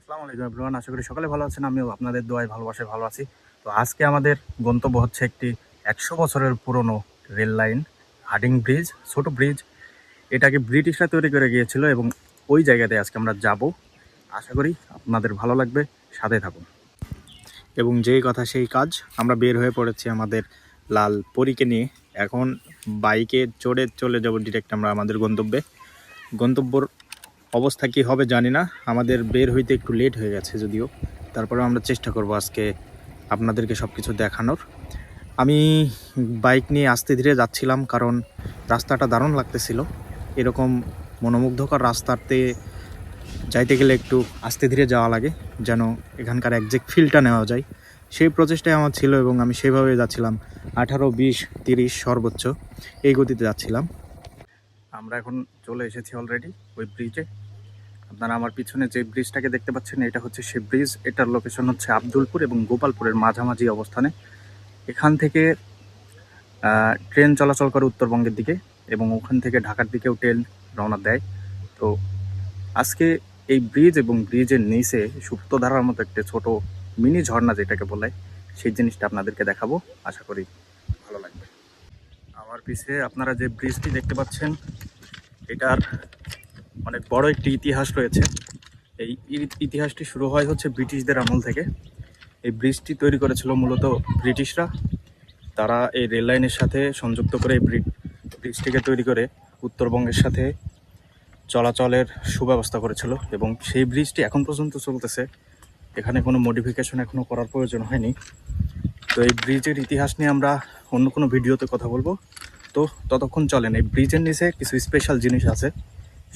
আসসালামু আলাইকুম এভরিওয়ান, আশা করি সকালে ভালো আছেন। আমিও আপনাদের দোয়ায় ভালোবাসায় ভালো আছি। তো আজকে আমাদের গন্তব্য হচ্ছে একটি 100 বছরের পুরনো রেল লাইন, হার্ডিং ব্রিজ, ছোট ব্রিজ। এটাকে ব্রিটিশরা তৈরি করে গিয়েছিল এবং ওই জায়গাতে আজকে আমরা যাব। আশা করি আপনাদের ভালো লাগবে, সাথে থাকুন। এবং যেই কথা সেই কাজ, আমরা বের হয়ে পড়েছি আমাদের লাল পরীকে নিয়ে। এখন বাইকে চড়ে চলে যাব ডিরেক্ট আমরা আমাদের গন্তব্যর অবস্থা কী হবে জানি না। আমাদের বের হইতে একটু লেট হয়ে গেছে যদিও, তারপরেও আমরা চেষ্টা করব আজকে আপনাদেরকে সব কিছু দেখানোর। আমি বাইক নিয়ে আস্তে ধীরে যাচ্ছিলাম কারণ রাস্তাটা দারুণ লাগতেছিল। এরকম মনোমুগ্ধকর রাস্তাতে যাইতে গেলে একটু আস্তে ধীরে যাওয়া লাগে, যেন এখানকার একজ্যাক্ট ফিলটা নেওয়া যায়। সেই প্রচেষ্টাই আমার ছিল এবং আমি সেভাবে যাচ্ছিলাম। 18, 20, 30 সর্বোচ্চ এই গতিতে যাচ্ছিলাম। আমরা এখন চলে এসেছি অলরেডি ওই ব্রিজে। আপনারা আমার পিছনে যে ব্রিজটাকে দেখতে পাচ্ছেন, এটা হচ্ছে সেই ব্রিজ। এটার লোকেশন হচ্ছে আব্দুলপুর এবং গোপালপুরের মাঝামাঝি অবস্থানে। এখান থেকে ট্রেন চলাচল করে উত্তরবঙ্গের দিকে এবং ওখান থেকে ঢাকার দিকেও ট্রেন রওনা দেয়। তো আজকে এই ব্রিজ এবং ব্রিজের নিচে সুপ্তধারার মতো একটা ছোট মিনি ঝর্ণা যেটাকে বলে, সেই জিনিসটা আপনাদেরকে দেখাবো। আশা করি ভালো লাগবে। আমার পিছে আপনারা যে ব্রিজটি দেখতে পাচ্ছেন, এটার অনেক বড় একটি ইতিহাস রয়েছে। এই ইতিহাসটি শুরু হয় হচ্ছে ব্রিটিশদের আমল থেকে। এই ব্রিজটি তৈরি করেছিল মূলত ব্রিটিশরা। তারা এই রেল লাইনের সাথে সংযুক্ত করে এই ব্রিজটিকে তৈরি করে উত্তরবঙ্গের সাথে চলাচলের সুব্যবস্থা করেছিল এবং সেই ব্রিজটি এখন পর্যন্ত চলতেছে। এখানে কোনো মডিফিকেশন এখনও করার প্রয়োজন হয়নি। তো এই ব্রিজের ইতিহাস নিয়ে আমরা অন্য কোনো ভিডিওতে কথা বলবো। তো ততক্ষণ চলেন, এই ব্রিজের নিচে কিছু স্পেশাল জিনিস আছে,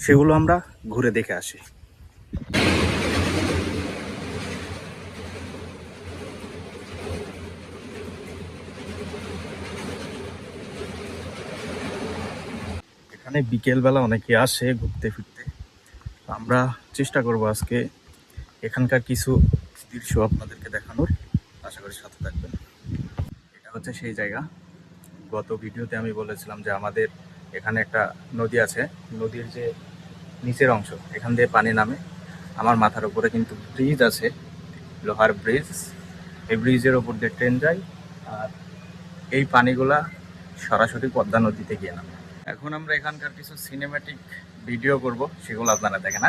সেগুলো আমরা ঘুরে দেখে আসি। এখানে বিকেলবেলা অনেকে আসে ঘুরতে ফিরতে। আমরা চেষ্টা করব আজকে এখানকার কিছু দৃশ্য আপনাদেরকে দেখানোর। আশা করি সাথে থাকবেন। এটা হচ্ছে সেই জায়গা। গত ভিডিওতে আমি বলেছিলাম যে আমাদের এখানে একটা নদী আছে। নদীর যে নিচের অংশ, এখান দিয়ে পানি নামে। আমার মাথার উপরে কিন্তু ব্রিজ আছে, লোহার ব্রিজ। এই ব্রিজের ওপর দিয়ে ট্রেন যায় আর এই পানিগুলা সরাসরি পদ্মা নদীতে গিয়ে নামে। এখন আমরা এখানকার কিছু সিনেম্যাটিক ভিডিও করব, সেগুলো আপনারা দেখেন।